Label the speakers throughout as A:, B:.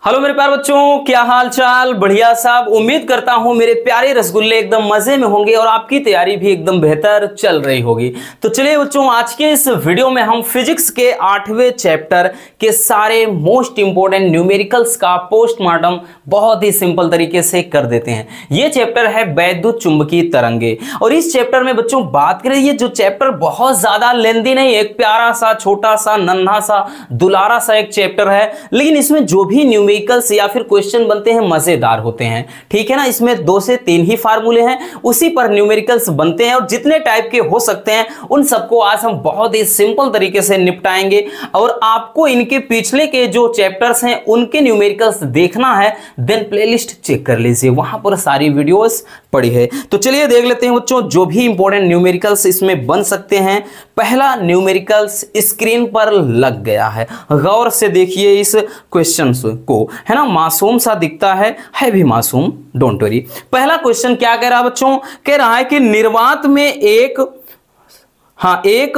A: Hello मेरे प्यारे बच्चों, क्या हाल चाल। बढ़िया साहब। उम्मीद करता हूं मेरे प्यारे रसगुल्ले एकदम मजे में होंगे और आपकी तैयारी भी एकदम बेहतर चल रही होगी। तो चलिए बच्चों, आज के इस वीडियो में हम फिजिक्स के 8वें चैप्टर के सारे मोस्ट इंपोर्टेंट न्यूमेरिकल्स का पोस्टमार्टम बहुत ही सिंपल तरीके से कर देते हैं। ये चैप्टर है वैद्युत चुंबकीय तरंगे और इस चैप्टर में बच्चों बात करें, ये जो चैप्टर बहुत ज्यादा लेंदी नहीं, एक प्यारा सा छोटा सा नन्हा सा दुलारा सा एक चैप्टर है, लेकिन इसमें जो भी न्यूमेरिकल्स या फिर क्वेश्चन बनते हैं मजेदार होते हैं। ठीक है ना। इसमें 2 से 3 ही फार्मूले हैं, उसी पर न्यूमेरिकल्स बनते हैं और जितने टाइप के हो सकते हैं उन सबको आज हम बहुत ही सिंपल तरीके से निपटाएंगे। और आपको इनके पिछले के जो चैप्टर्स हैं उनके न्यूमेरिकल्स देखना है, देन प्लेलिस्ट चेक कर लीजिए, वहां पर सारी वीडियोस पड़ी है। तो चलिए देख लेते हैं बच्चों जो भी इंपॉर्टेंट न्यूमेरिकल्स इसमें बन सकते हैं। पहला न्यूमेरिकल्स स्क्रीन पर लग गया है, गौर से देखिए इस क्वेश्चन को, है ना। मासूम सा दिखता है भी मासूम, डोंट वरी। पहला क्वेश्चन क्या कह रहा है बच्चों, कह रहा है कि निर्वात में एक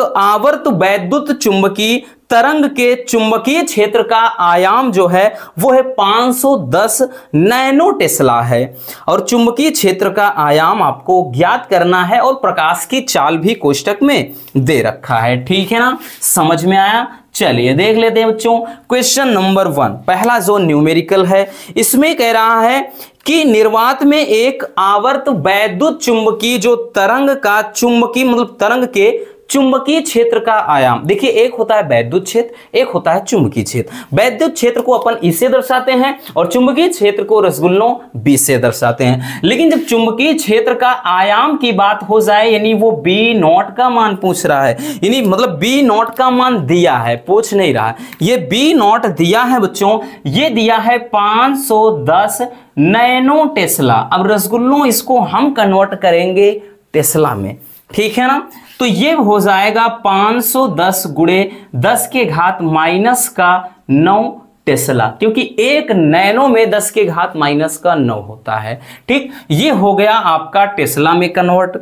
A: आवर्त वैद्युत चुंबकीय तरंग के चुंबकीय क्षेत्र का आयाम जो है वो है 510 नैनो टेस्ला है और चुंबकीय क्षेत्र का आयाम आपको ज्ञात करना है और प्रकाश की चाल भी कोष्टक में दे रखा है। ठीक है ना, समझ में आया। चलिए देख लेते हैं बच्चों क्वेश्चन नंबर 1। पहला जो न्यूमेरिकल है इसमें कह रहा है कि निर्वात में एक आवर्त वैद्युत चुंबकीय जो तरंग का चुंबकीय मतलब तरंग के चुंबकीय क्षेत्र का आयाम। देखिए, एक होता है वैद्युत क्षेत्र, एक होता है चुंबकीय क्षेत्र। वैद्युत क्षेत्र को अपन ई से दर्शाते हैं और चुंबकीय क्षेत्र को रसगुल्लों बी से दर्शाते हैं। लेकिन जब चुंबकीय क्षेत्र का आयाम की बात हो जाए, यानी वो बी नॉट का मान पूछ रहा है, यानी मतलब बी नॉट का मान दिया है, पूछ नहीं रहा है। ये बी नॉट दिया है बच्चों, ये दिया है 510 नैनो टेस्ला। अब रसगुल्लों इसको हम कन्वर्ट करेंगे टेस्ला में, ठीक है ना। तो ये हो जाएगा 510 गुणे 10 के घात माइनस का 9 टेस्ला, क्योंकि एक नैनो में 10 के घात माइनस का 9 होता है। ठीक, ये हो गया आपका टेस्ला में कन्वर्ट।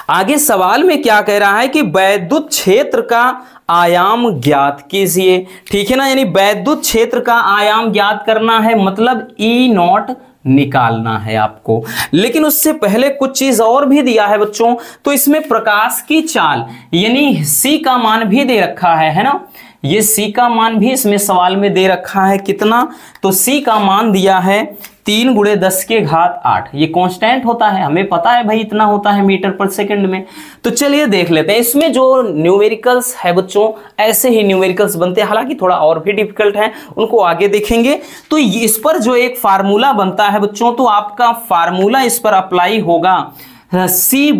A: आगे सवाल में क्या कह रहा है कि वैद्युत क्षेत्र का आयाम ज्ञात कीजिए। ठीक है ना, यानी वैद्युत क्षेत्र का आयाम ज्ञात करना है, मतलब ई नॉट निकालना है आपको। लेकिन उससे पहले कुछ चीज और भी दिया है बच्चों। तो इसमें प्रकाश की चाल यानी सी का मान भी दे रखा है ना। ये सी का मान भी इसमें सवाल में दे रखा है कितना, तो सी का मान दिया है 3 गुणे 10 के घात 8। ये कांस्टेंट होता है, हमें पता है भाई इतना होता है मीटर पर सेकंड में। तो चलिए देख लेते हैं इसमें जो न्यूमेरिकल्स है बच्चों, ऐसे ही न्यूमेरिकल्स बनते हैं, हालांकि थोड़ा और भी डिफिकल्ट है, उनको आगे देखेंगे। तो इस पर जो एक फार्मूला बनता है बच्चों, तो आपका फार्मूला इस पर अप्लाई होगा, सी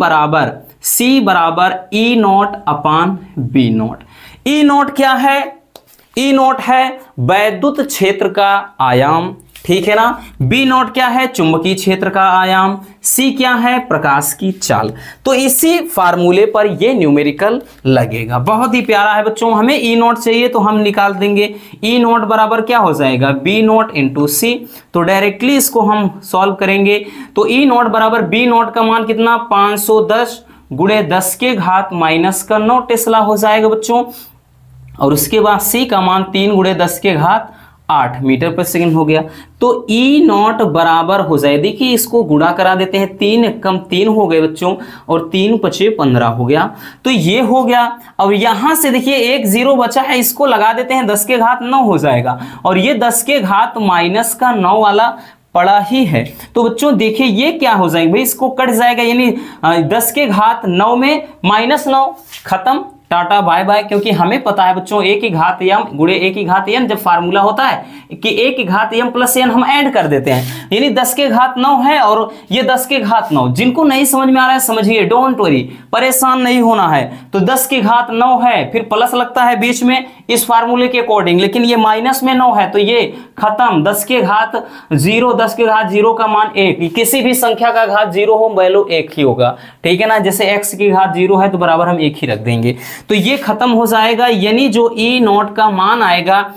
A: बराबर E naught upon B naught. E naught क्या है, ई नॉट है वैद्युत क्षेत्र का आयाम, ठीक है ना। बी नॉट क्या है, चुंबकीय क्षेत्र का आयाम। सी क्या है, प्रकाश की चाल। तो इसी फार्मूले पर ये न्यूमेरिकल लगेगा। बहुत ही प्यारा है बच्चों। हमें ई नॉट चाहिए तो हम निकाल देंगे, ई नॉट बराबर क्या हो जाएगा, बी नॉट इंटू सी। तो डायरेक्टली इसको हम सॉल्व करेंगे। तो ई नॉट बराबर बी नॉट का मान कितना, 510 गुणे 10 के घात माइनस का 9 टेस्ला हो जाएगा बच्चों। और उसके बाद सी का मान 3 गुणे 10 के घात 8 मीटर पर सेकंड हो गया। तो ई नॉट बराबर हो जाए, देखिए इसको गुणा करा देते हैं, 3 कम 3 हो गए बच्चों और 3 पचे 15 हो गया। तो ये हो गया। अब यहां से देखिए एक 0 बचा है, इसको लगा देते हैं, 10 के घात 9 हो जाएगा और ये 10 के घात माइनस का 9 वाला पड़ा ही है। तो बच्चों देखिए ये क्या हो जाएगा भाई, इसको कट जाएगा, यानी 10 के घात 9 में माइनस 9, खत्म, टाटा बाय बाय। क्योंकि हमें पता है बच्चों एक ही घात यम गुणे एक ही घात एन, जब फार्मूला होता है कि एक ही घात यम प्लस एन हम ऐड कर देते हैं, यानी 10 के घात 9 है और ये 10 के घात 9। जिनको नहीं समझ में आ रहा है समझिए, डोंट वरी, परेशान नहीं होना है। तो 10 के घात 9 है, फिर प्लस लगता है बीच में इस फार्मूले के अकॉर्डिंग, लेकिन ये माइनस में 9 है तो ये खत्म। 10 के घात 0, 10 के घात 0 का मान 1, किसी भी संख्या का घात 0 हो वैल्यू 1 ही होगा, ठीक है ना। जैसे x की घात 0 है तो बराबर हम 1 ही रख देंगे। तो ये खत्म हो जाएगा, यानी जो ई नॉट का मान आएगा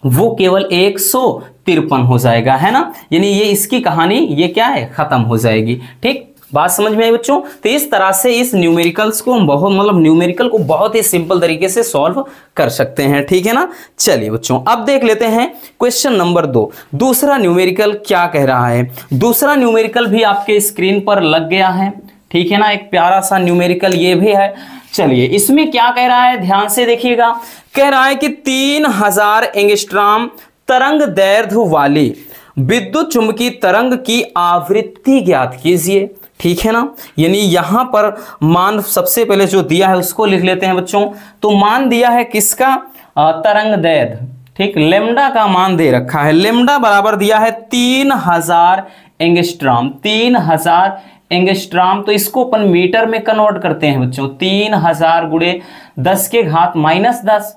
A: वो केवल 153 हो जाएगा, है ना। यानी ये इसकी कहानी ये क्या है, खत्म हो जाएगी। ठीक, बात समझ में आई बच्चों। तो इस तरह से इस न्यूमेरिकल्स को हम बहुत न्यूमेरिकल को बहुत ही सिंपल तरीके से सॉल्व कर सकते हैं, ठीक है ना। चलिए बच्चों अब देख लेते हैं क्वेश्चन नंबर 2। दूसरा न्यूमेरिकल क्या कह रहा है। दूसरा न्यूमेरिकल भी आपके स्क्रीन पर लग गया है, ठीक है ना। एक प्यारा सा न्यूमेरिकल ये भी है। चलिए इसमें क्या कह रहा है, ध्यान से देखिएगा। कह रहा है कि 3000 एंगस्ट्रॉम तरंग दैर्ध्य वाली विद्युत चुंबकीय तरंग की आवृत्ति ज्ञात कीजिए, ठीक है ना। यानी यहां पर मान सबसे पहले जो दिया है उसको लिख लेते हैं बच्चों। तो मान दिया है किसका, तरंग दैर्ध्य, ठीक, लेमडा का मान दे रखा है। लेमडा बराबर दिया है 3000 एंगस्ट्रॉम। 3000 एंगस्ट्रॉम, तो इसको अपन मीटर में कन्वर्ट करते हैं बच्चों। 3000 गुणे 10 के घात -10,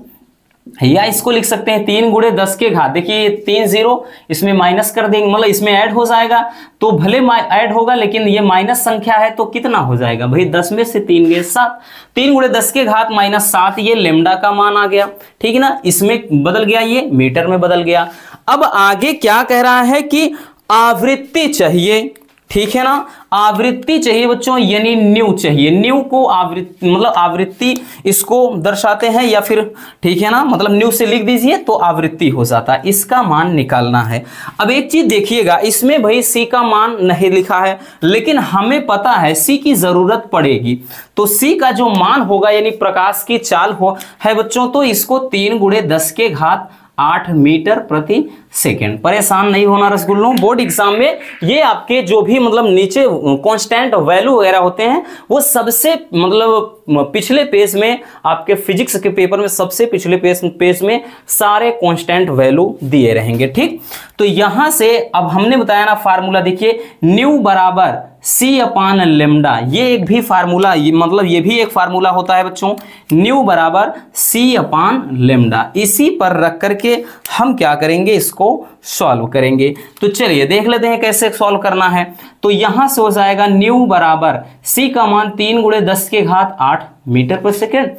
A: या इसको लिख सकते हैं 3 गुणे 10 के घात, देखिए 3 0 इसमें माइनस कर देंगे, मतलब इसमें ऐड हो जाएगा, तो भले ऐड होगा लेकिन ये माइनस संख्या है तो कितना हो जाएगा भाई, 10 में से 3 गए 7, 3 गुणे 10 के घात -7, ये लेमडा का मान आ गया, ठीक है ना। इसमें बदल गया, ये मीटर में बदल गया। अब आगे क्या कह रहा है कि आवृत्ति चाहिए, ठीक है ना। आवृत्ति चाहिए बच्चों, यानी न्यू चाहिए। न्यू को आवृत्ति मतलब आवृत्ति इसको दर्शाते हैं, या फिर ठीक है ना, मतलब न्यू से लिख दीजिए तो आवृत्ति हो जाता है। इसका मान निकालना है। अब एक चीज देखिएगा, इसमें भाई सी का मान नहीं लिखा है, लेकिन हमें पता है सी की जरूरत पड़ेगी। तो सी का जो मान होगा यानी प्रकाश की चाल हो है बच्चों, तो इसको 3 गुणे 10 के घात 8 मीटर प्रति सेकेंड। परेशान नहीं होना रसगुल्लों, बोर्ड एग्जाम में ये आपके जो भी मतलब नीचे कांस्टेंट वैल्यू वगैरह होते हैं वो सबसे मतलब पिछले पेज में, आपके फिजिक्स के पेपर में सबसे पिछले पेज में सारे कांस्टेंट वैल्यू दिए रहेंगे, ठीक। तो यहां से अब हमने बताया ना फार्मूला, देखिए न्यू बराबर सी अपान लेमडा, ये एक भी फार्मूला, मतलब ये भी एक फार्मूला होता है बच्चों, न्यू बराबर सी अपान लेमडा। इसी पर रख करके हम क्या करेंगे, इसको सॉल्व करेंगे। तो चलिए देख लेते हैं कैसे सॉल्व करना है। तो यहां से हो जाएगा न्यू बराबर सी का मान 3 गुणे 10 के घात 8 मीटर पर सेकेंड,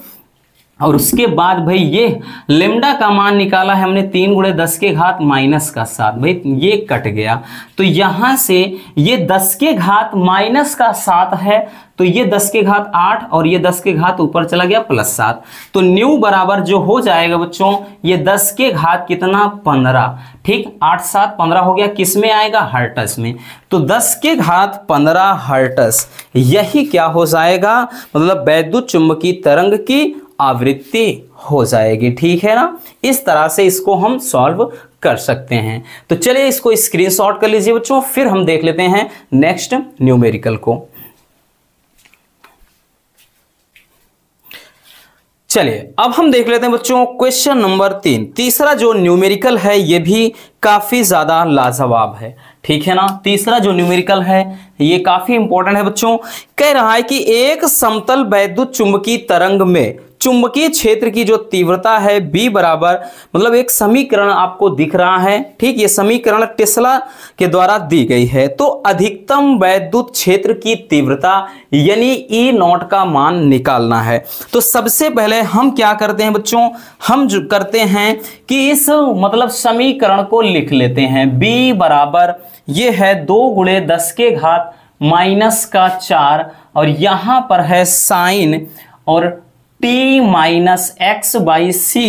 A: और उसके बाद भाई ये लेमडा का मान निकाला है हमने 3 गुणे 10 के घात -7, भाई ये कट गया। तो यहां से ये 10 के घात -7 है, तो ये 10 के घात 8 और ये 10 के घात ऊपर चला गया +7। तो न्यू बराबर जो हो जाएगा बच्चों, ये 10 के घात कितना 15, ठीक, 8 7 15 हो गया, किस में आएगा, हर्ट्ज में। तो 10 के घात 15 हर्ट्ज, यही क्या हो जाएगा, मतलब वैद्युत चुंबकीय तरंग की आवृत्ति हो जाएगी, ठीक है ना। इस तरह से इसको हम सॉल्व कर सकते हैं। तो चलिए इसको स्क्रीनशॉट कर लीजिए बच्चों, फिर हम देख लेते हैं नेक्स्ट न्यूमेरिकल को। चलिए अब हम देख लेते हैं बच्चों क्वेश्चन नंबर 3। तीसरा जो न्यूमेरिकल है ये भी काफी ज्यादा लाजवाब है, ठीक है ना। तीसरा जो न्यूमेरिकल है ये काफी इंपॉर्टेंट है बच्चों। कह रहा है कि एक समतल वैद्युत चुंबकीय तरंग में चुंबकीय क्षेत्र की जो तीव्रता है B बराबर, मतलब एक समीकरण आपको दिख रहा है, ठीक, ये समीकरण टेस्ला के द्वारा दी गई है। तो अधिकतम वैद्युत क्षेत्र की तीव्रता यानी E0 का मान निकालना है। तो सबसे पहले हम क्या करते हैं बच्चों, हम जो करते हैं कि इस मतलब समीकरण को लिख लेते हैं। B बराबर ये है 2 गुणे 10 के घात -4, और यहां पर है साइन और t -x/c,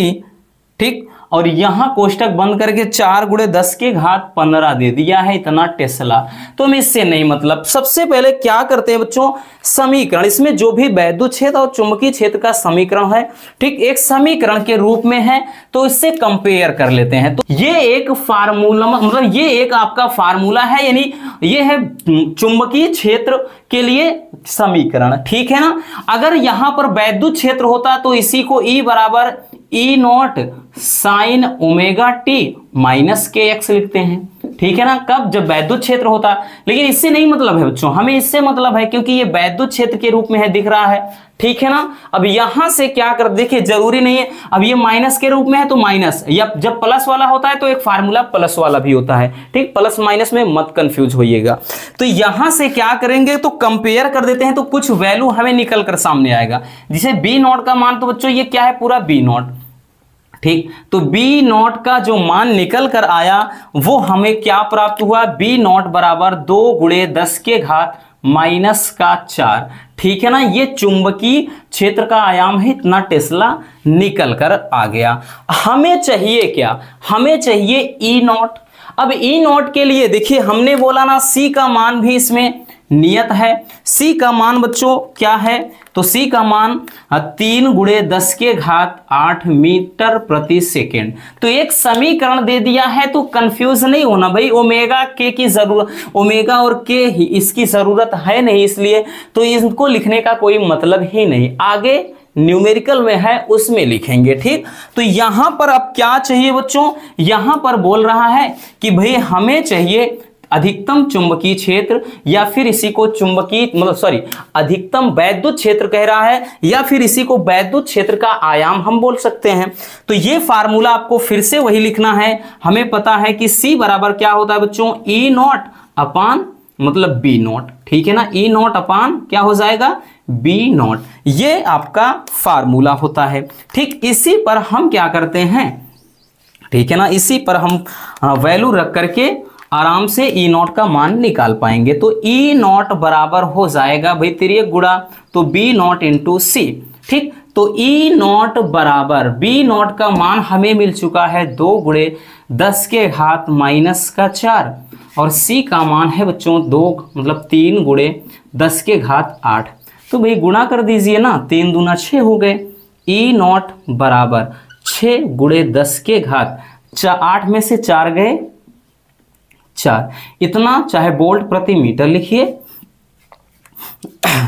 A: ठीक, और यहां कोष्टक बंद करके 4 गुणे 10 के घात 15 दे दिया है, इतना टेस्ला। तो हम इससे नहीं मतलब, सबसे पहले क्या करते हैं बच्चों, समीकरण, इसमें जो भी वैद्युत क्षेत्र और चुंबकीय क्षेत्र का समीकरण है, ठीक, एक समीकरण के रूप में है, तो इससे कंपेयर कर लेते हैं। तो ये एक फार्मूला, मतलब ये एक आपका फार्मूला है, यानी ये है चुंबकीय क्षेत्र के लिए समीकरण, ठीक है ना। अगर यहां पर वैद्युत क्षेत्र होता तो इसी को E बराबर E0 sign omega T -kx लिखते हैं, ठीक है ना, कब, जब वैद्युत क्षेत्र होता। लेकिन इससे नहीं मतलब है बच्चों, हमें इससे मतलब है क्योंकि ये वैद्युत क्षेत्र के रूप में है, दिख रहा है, ठीक है ना। अब यहां से क्या कर, देखिए जरूरी नहीं है, अब ये माइनस के रूप में है तो माइनस, या जब प्लस वाला होता है तो एक फार्मूला प्लस वाला भी होता है, ठीक, प्लस माइनस में मत कंफ्यूज होइएगा। तो यहां से क्या करेंगे, तो कंपेयर कर देते हैं, तो कुछ वैल्यू हमें निकल कर सामने आएगा। जिसे B0 का मान, तो बच्चों ये क्या है, पूरा B0, ठीक। तो B0 का जो मान निकल कर आया वो हमें क्या प्राप्त हुआ, B0 बराबर 2 गुणे 10 के घात -4। ठीक है ना, ये चुंबकीय क्षेत्र का आयाम है, इतना टेस्ला निकल कर आ गया। हमें चाहिए क्या, हमें चाहिए E0। अब E0 के लिए देखिए हमने बोला ना C का मान भी इसमें नियत है। C का मान बच्चों क्या है, तो C का मान 3 × 10⁸ मीटर प्रति सेकेंड। तो एक समीकरण दे दिया है, तो कंफ्यूज नहीं होना भाई, ओमेगा के की जरूरत, ओमेगा और के ही इसकी जरूरत है नहीं, इसलिए तो इनको लिखने का कोई मतलब ही नहीं, आगे न्यूमेरिकल में है उसमें लिखेंगे। ठीक, तो यहां पर अब क्या चाहिए बच्चों, यहां पर बोल रहा है कि भाई हमें चाहिए अधिकतम चुंबकीय क्षेत्र, या फिर इसी को चुंबकीय अधिकतम वैद्युत क्षेत्र कह रहा है, या फिर इसी को वैद्युत क्षेत्र का आयाम हम बोल सकते हैं। तो ये फार्मूला आपको फिर से वही लिखना है। हमें पता है कि C बराबर क्या होता है बच्चों, E0 अपान मतलब B0। ठीक है ना, E0 अपान क्या हो जाएगा, B0। ये आपका फार्मूला होता है। ठीक, इसी पर हम क्या करते हैं, ठीक है ना, इसी पर हम वैल्यू रख करके आराम से E0 का मान निकाल पाएंगे। तो E0 बराबर हो जाएगा भाई 3 गुणा तो B0 × C। ठीक, तो E0 बराबर B0 का मान हमें मिल चुका है 2 × 10⁻⁻4 और C का मान है बच्चों 3 × 10⁸। तो भाई गुणा कर दीजिए ना, 3 दूना 6 हो गए। E0 बराबर 6 × 10⁸, में से 4 गए 4, इतना, चाहे वोल्ट प्रति मीटर लिखिए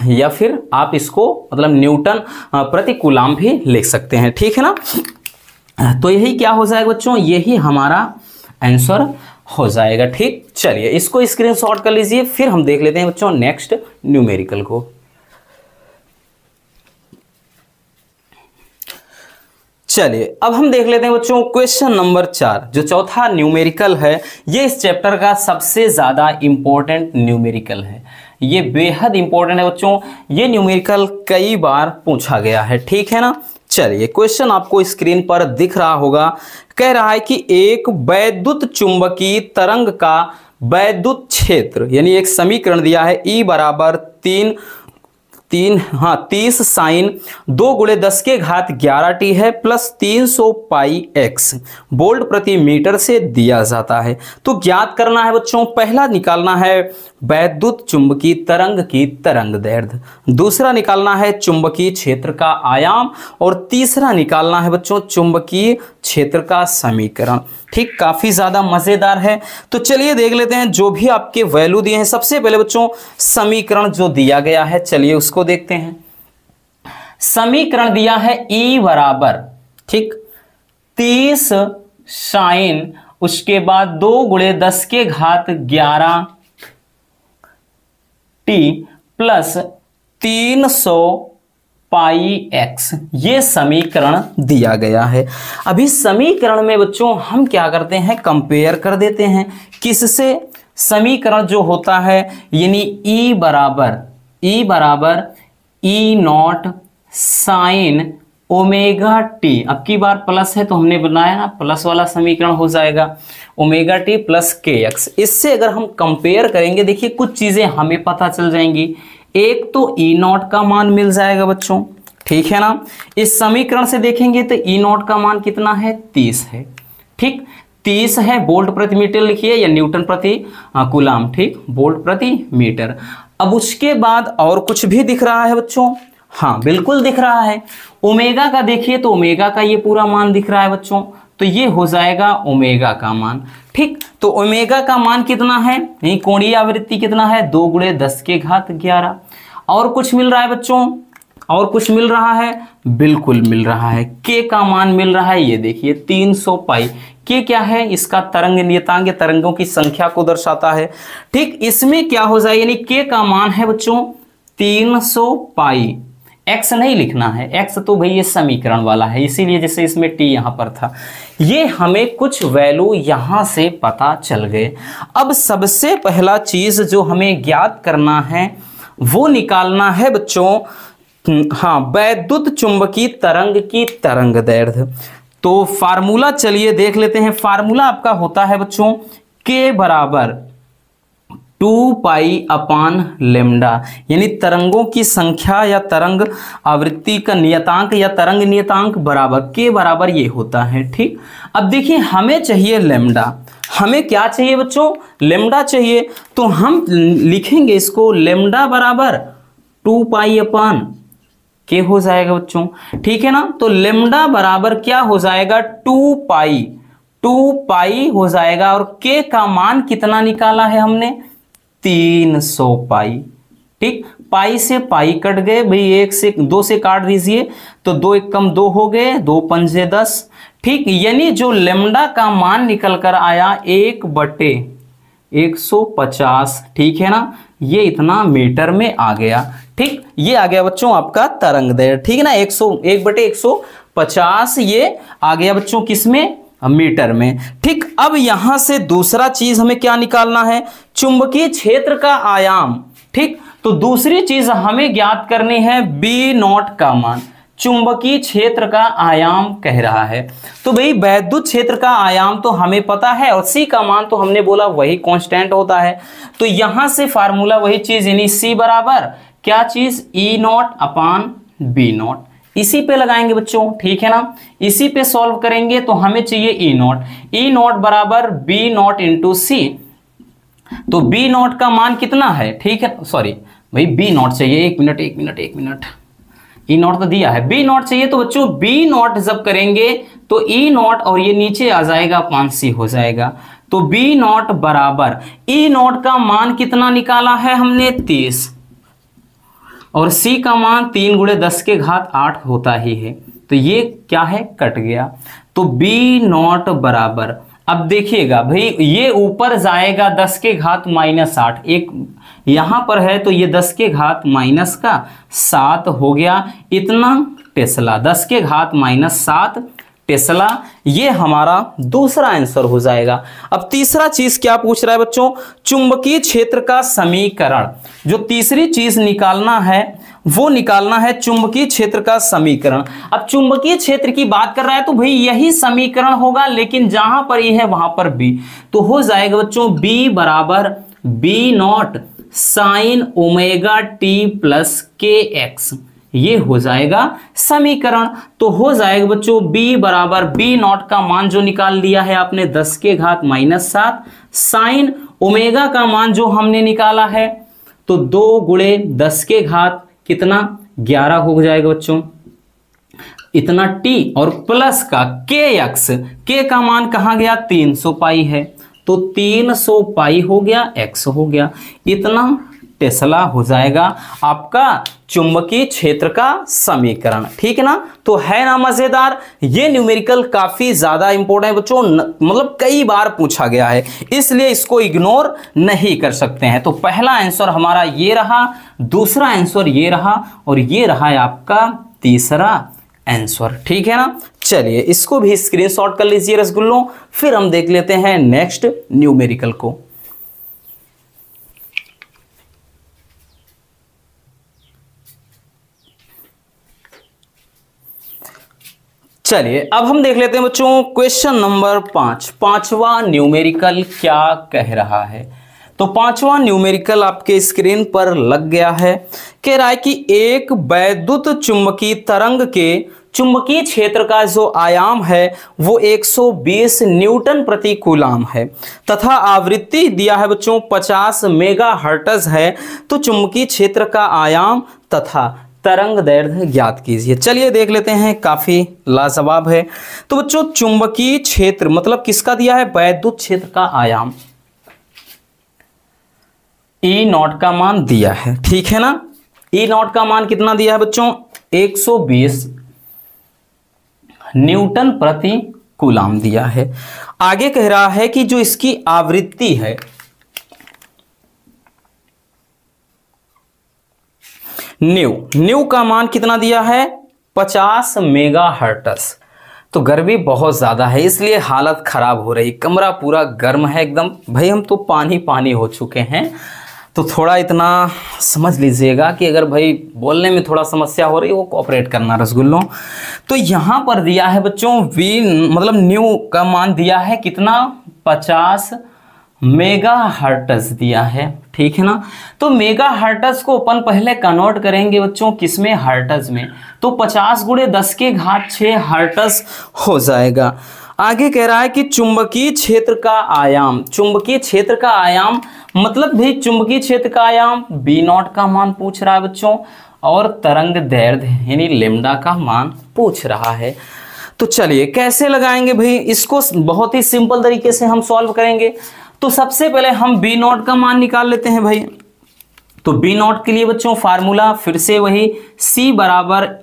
A: या फिर आप इसको न्यूटन प्रति कूलाम भी लिख सकते हैं। ठीक है ना, तो यही क्या हो जाएगा बच्चों, यही हमारा आंसर हो जाएगा। ठीक, चलिए इसको स्क्रीनशॉट कर लीजिए, फिर हम देख लेते हैं बच्चों नेक्स्ट न्यूमेरिकल को। चलिए अब हम देख लेते हैं बच्चों क्वेश्चन नंबर 4, जो चौथा न्यूमेरिकल है। ये इस चैप्टर का सबसे ज्यादा इंपॉर्टेंट न्यूमेरिकल है, ये बेहद इंपॉर्टेंट है बच्चों। ये न्यूमेरिकल कई बार पूछा गया है। ठीक है ना, चलिए क्वेश्चन आपको स्क्रीन पर दिख रहा होगा। कह रहा है कि एक वैद्युत चुंबकीय तरंग का वैद्युत क्षेत्र, यानी एक समीकरण दिया है E बराबर 30 साइन 2 × 10⁻11t है प्लस 300 पाई x वोल्ट प्रति मीटर से दिया जाता है। तो ज्ञात करना है बच्चों, पहला निकालना है वैद्युत चुंबकीय तरंग की तरंगदैर्ध्य, दूसरा निकालना है चुंबकीय क्षेत्र का आयाम, और तीसरा निकालना है बच्चों चुंबकीय क्षेत्र का समीकरण। ठीक, काफी ज्यादा मजेदार है। तो चलिए देख लेते हैं जो भी आपके वैल्यू दिए हैं। सबसे पहले बच्चों समीकरण जो दिया गया है, चलिए उसको देखते हैं। समीकरण दिया है E बराबर 30 साइन, उसके बाद 2 × 10⁻11t प्लस 300 पाई x, ये समीकरण दिया गया है। अभी समीकरण में बच्चों हम क्या करते हैं, कंपेयर कर देते हैं। किससे, समीकरण जो होता है यानी E बराबर E0 साइन ओमेगा टी, अब की बार प्लस है तो हमने बनाया ना, प्लस वाला समीकरण हो जाएगा omega t plus k x. इससे अगर हम कंपेयर करेंगे, देखिए कुछ चीजें हमें पता चल जाएंगी। एक तो E0 का मान मिल जाएगा बच्चों, ठीक है ना। इस समीकरण से देखेंगे तो E0 का मान कितना है, 30 है। ठीक, 30 है, वोल्ट प्रति मीटर लिखिए या न्यूटन प्रति कूलाम, ठीक, वोल्ट प्रति मीटर। अब उसके बाद और कुछ भी दिख रहा है बच्चों, हाँ बिल्कुल दिख रहा है। ओमेगा का देखिए तो ओमेगा का ये पूरा मान दिख रहा है बच्चों, तो ये हो जाएगा ओमेगा का मान। ठीक, तो ओमेगा का मान कितना है, यही कोणीय आवृत्ति कितना है, 2 × 10⁻11। और कुछ मिल रहा है बच्चों, और कुछ मिल रहा है, बिल्कुल मिल रहा है। के का मान मिल रहा है, ये देखिए 300 पाई। के क्या है, इसका तरंग नियतांक, तरंगों की संख्या को दर्शाता है। ठीक, इसमें क्या हो जाए, यानी के का मान है बच्चों 300 पाई। एक्स नहीं लिखना है, एक्स तो भाई ये समीकरण वाला है, इसीलिए जैसे इसमें टी यहां पर था। ये हमें कुछ वैल्यू यहां से पता चल गए। अब सबसे पहला चीज जो हमें ज्ञात करना है वो निकालना है बच्चों, हाँ, वैद्युत चुंबकीय तरंग की तरंगदैर्ध्य। तो फार्मूला चलिए देख लेते हैं। फार्मूला आपका होता है बच्चों के बराबर 2 पाई अपान लेमडा, यानी तरंगों की संख्या या तरंग आवृत्ति का नियतांक या तरंग नियतांक बराबर के बराबर ये होता है। ठीक, अब देखिए हमें चाहिए लेमडा, हमें क्या चाहिए बच्चों, लेमडा चाहिए, तो हम लिखेंगे इसको लेमडा बराबर 2 पाई अपान के हो जाएगा बच्चों। ठीक है ना, तो लेमडा बराबर क्या हो जाएगा 2 पाई हो जाएगा, और के का मान कितना निकाला है हमने 300 पाई। ठीक, पाई से पाई कट गए भाई, 1 से 2 से काट दीजिए तो 2 एक कम 2 हो गए, 2 पंजे 10। ठीक, यानी जो लेमडा का मान निकल कर आया 1/150, ठीक है ना, ये इतना मीटर में आ गया। ठीक, ये आ गया बच्चों आपका तरंग दैर्ध्य। ठीक है ना, 1/150 ये आ गया बच्चों किसमें, मीटर में। ठीक, अब यहां से दूसरा चीज हमें क्या निकालना है, चुंबकीय क्षेत्र का आयाम। ठीक, तो दूसरी चीज हमें ज्ञात करनी है बी नॉट का मान, चुंबकीय क्षेत्र का आयाम कह रहा है। तो भाई वैद्युत क्षेत्र का आयाम तो हमें पता है, और सी का मान तो हमने बोला वही कांस्टेंट होता है, तो यहां से फार्मूला वही चीज, यानी सी बराबर क्या चीज, ई नॉट अपान बी नॉट, इसी पे लगाएंगे बच्चों। ठीक है ना, इसी पे सॉल्व करेंगे तो हमें चाहिए ई नॉट बराबर बी नॉट इंटू सी, तो बी नॉट का मान कितना है, ठीक है, सॉरी भाई बी नॉट चाहिए, एक मिनट, ई नॉट तो दिया है, बी नॉट चाहिए, तो बच्चों बी नॉट जब करेंगे तो ई नॉट और ये नीचे आ जाएगा 5c हो जाएगा, तो बी नॉट बराबर ई नॉट का मान कितना निकाला है हमने 30, और c का मान 3 × 10⁸ होता ही है, तो ये क्या है, कट गया, तो b नॉट बराबर, अब देखिएगा भाई ये ऊपर जाएगा 10⁻⁻8, एक यहां पर है तो ये 10⁻⁻7 हो गया, इतना टेस्ला, 10⁻⁻7 टेस्ला, ये हमारा दूसरा आंसर हो जाएगा। अब तीसरा चीज क्या पूछ रहा है बच्चों, चुंबकीय क्षेत्र का समीकरण। जो तीसरी चीज निकालना है वो निकालना है चुंबकीय क्षेत्र का समीकरण। अब चुंबकीय क्षेत्र की बात कर रहा है तो भाई यही समीकरण होगा, लेकिन जहां पर ये है वहां पर बी, तो हो जाएगा बच्चों बी बराबर B naught sine omega t plus k x, ये हो जाएगा समीकरण। तो हो जाएगा बच्चों b बराबर बी नॉट का मान जो निकाल लिया है आपने 10⁻⁻7, साइन ओमेगा का मान जो हमने निकाला है तो 2 × 10⁻, कितना 11 हो जाएगा बच्चों, इतना t, और प्लस का kx, k का मान कहां गया 300 पाई है, तो 300 पाई हो गया, x हो गया, इतना टेस्ला हो जाएगा आपका चुंबकीय क्षेत्र का समीकरण। ठीक है ना, तो है ना मजेदार, ये न्यूमेरिकल काफी ज्यादा इंपॉर्टेंट है बच्चों, मतलब कई बार पूछा गया है, इसलिए इसको इग्नोर नहीं कर सकते हैं। तो पहला आंसर हमारा ये रहा, दूसरा आंसर ये रहा, और ये रहा है आपका तीसरा आंसर। ठीक है ना, चलिए इसको भी स्क्रीनशॉट कर लीजिए रसगुल्लों, फिर हम देख लेते हैं नेक्स्ट न्यूमेरिकल को। चलिए अब हम देख लेते हैं बच्चों क्वेश्चन नंबर 5, पांचवा न्यूमेरिकल क्या कह रहा है। तो पांचवा न्यूमेरिकल आपके स्क्रीन पर लग गया है, कह रहा है कि एक वैद्युत चुंबकीय तरंग के चुंबकीय क्षेत्र का जो आयाम है वो 120 न्यूटन प्रति कूलाम है, तथा आवृत्ति दिया है बच्चों 50 मेगाहर्ट्ज है। तो चुंबकीय क्षेत्र का आयाम तथा तरंग दैर्ध्य ज्ञात कीजिए। चलिए देख लेते हैं, काफी लाजवाब है। तो बच्चों चुंबकीय क्षेत्र मतलब किसका दिया है, वैद्युत क्षेत्र का आयाम, ई नॉट का मान दिया है। ठीक है ना, ई नॉट का मान कितना दिया है बच्चों 120 न्यूटन प्रति कूलाम दिया है। आगे कह रहा है कि जो इसकी आवृत्ति है न्यू का मान कितना दिया है 50 मेगाहर्ट्ज। तो गर्मी बहुत ज्यादा है इसलिए हालत खराब हो रही, कमरा पूरा गर्म है एकदम, भाई हम तो पानी पानी हो चुके हैं। तो थोड़ा इतना समझ लीजिएगा कि अगर भाई बोलने में थोड़ा समस्या हो रही है वो कोऑपरेट करना रसगुल्लों। तो यहां पर दिया है बच्चों वी मतलब न्यू का मान दिया है कितना 50 मेगाहर्ट्ज दिया है, ठीक है ना। तो मेगाहर्ट्ज को अपन पहले कन्वर्ट करेंगे बच्चों किसमें, हर्ट्ज में। तो 50 × 10⁶ हर्ट्ज हो जाएगा। आगे कह रहा है कि चुंबकीय क्षेत्र का आयाम, चुंबकीय क्षेत्र का आयाम मतलब भी चुंबकीय क्षेत्र का आयाम B0 का मान पूछ रहा है बच्चों, और तरंग दैर्ध्य यानी लैम्डा का मान पूछ रहा है। तो चलिए कैसे लगाएंगे भाई इसको, बहुत ही सिंपल तरीके से हम सॉल्व करेंगे। तो सबसे पहले हम B0 का मान निकाल लेते हैं भाई। तो B0 के लिए बच्चों फार्मूला फिर से वही C =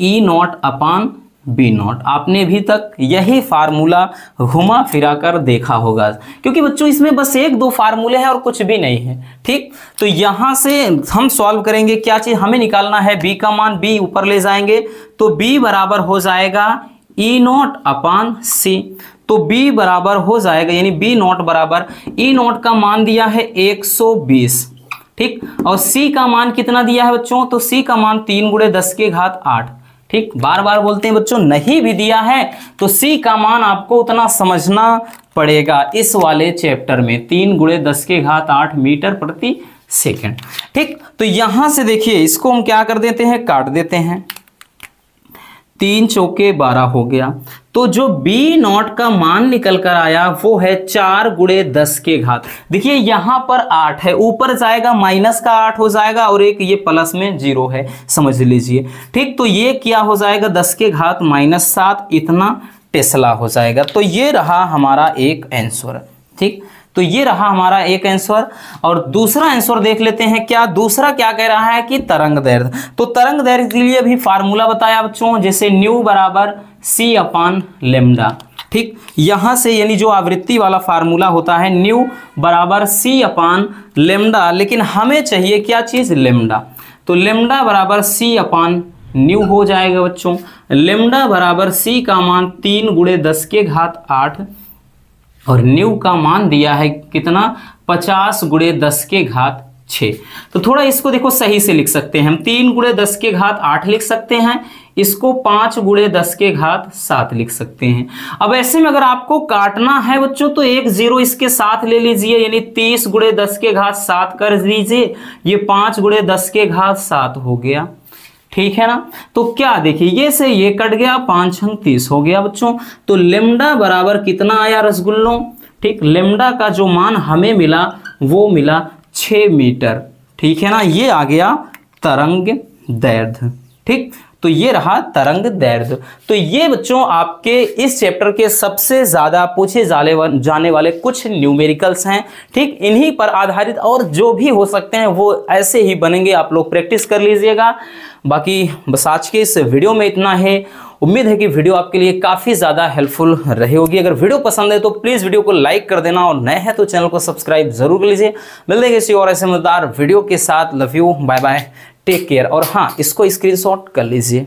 A: E0/B0। आपने भी तक यही फार्मूला घुमा फिरा कर देखा होगा, क्योंकि बच्चों इसमें बस 1-2 फार्मूले हैं और कुछ भी नहीं है, ठीक। तो यहां से हम सॉल्व करेंगे, क्या चीज हमें निकालना है, B का मान, B ऊपर ले जाएंगे तो B बराबर हो जाएगा E0/C। तो B बराबर हो जाएगा यानी B0 बराबर E0 का मान दिया है 120, ठीक। और C का मान कितना दिया है बच्चों, तो C का मान 3 × 10⁸, ठीक। बार बार बोलते हैं बच्चों, नहीं भी दिया है तो C का मान आपको उतना समझना पड़ेगा इस वाले चैप्टर में, 3 × 10⁸ मीटर/सेकंड, ठीक। तो यहां से देखिए इसको हम क्या कर देते हैं, काट देते हैं। 3 चौके 12 हो गया। तो जो B0 का मान निकल कर आया वो है 4 × 10⁻। देखिए यहां पर 8 है, ऊपर जाएगा माइनस का 8 हो जाएगा और एक ये प्लस में 0 है, समझ लीजिए, ठीक। तो ये क्या हो जाएगा 10⁻⁻7 इतना टेस्ला हो जाएगा। तो ये रहा हमारा एक आंसर, ठीक। तो ये रहा हमारा एक आंसर। और दूसरा आंसर देख लेते हैं, क्या दूसरा क्या कह रहा है कि तरंग दैर्ध्य। तो तरंग दैर्ध्य के लिए भी फार्मूला बताया बच्चों, जैसे न्यू = C/λ, ठीक। यहां से यानी जो आवृत्ति वाला फार्मूला होता है न्यू = C/λ, लेकिन हमें चाहिए क्या चीज, लैम्डा। तो लैम्डा = C/न्यू हो जाएगा बच्चों। लैम्डा बराबर C का मान 3 × 10⁸, और न्यू का मान दिया है कितना, 50 × 10⁶। तो थोड़ा इसको देखो सही से लिख सकते हैं हम, 3 × 10⁸ लिख सकते हैं, इसको 5 × 10�7 लिख सकते हैं। अब ऐसे में अगर आपको काटना है बच्चों तो एक 0 इसके साथ ले लीजिए, यानी 30 × 10�7 कर दीजिए, ये 5 × 10�7 हो गया, ठीक है ना। तो क्या देखिए ये से ये कट गया, 5 × 30 हो गया बच्चों। तो लैम्डा बराबर कितना आया रसगुल्लों, ठीक। लैम्डा का जो मान हमें मिला वो मिला 6 मीटर, ठीक है ना। ये आ गया तरंग दैर्ध्य, ठीक। तो ये रहा तरंग दैर्ध्य। तो ये बच्चों आपके इस चैप्टर के सबसे ज्यादा पूछे जाने वाले कुछ न्यूमेरिकल्स हैं, ठीक। इन्हीं पर आधारित और जो भी हो सकते हैं वो ऐसे ही बनेंगे, आप लोग प्रैक्टिस कर लीजिएगा। बाकी बस आज के इस वीडियो में इतना है। उम्मीद है कि वीडियो आपके लिए काफ़ी ज़्यादा हेल्पफुल रही होगी। अगर वीडियो पसंद है तो प्लीज़ वीडियो को लाइक कर देना, और नए हैं तो चैनल को सब्सक्राइब जरूर कर लीजिए। मिलते हैं किसी और ऐसे मजेदार वीडियो के साथ। Love you, bye bye, take care. और हाँ, इसको स्क्रीनशॉट कर लीजिए।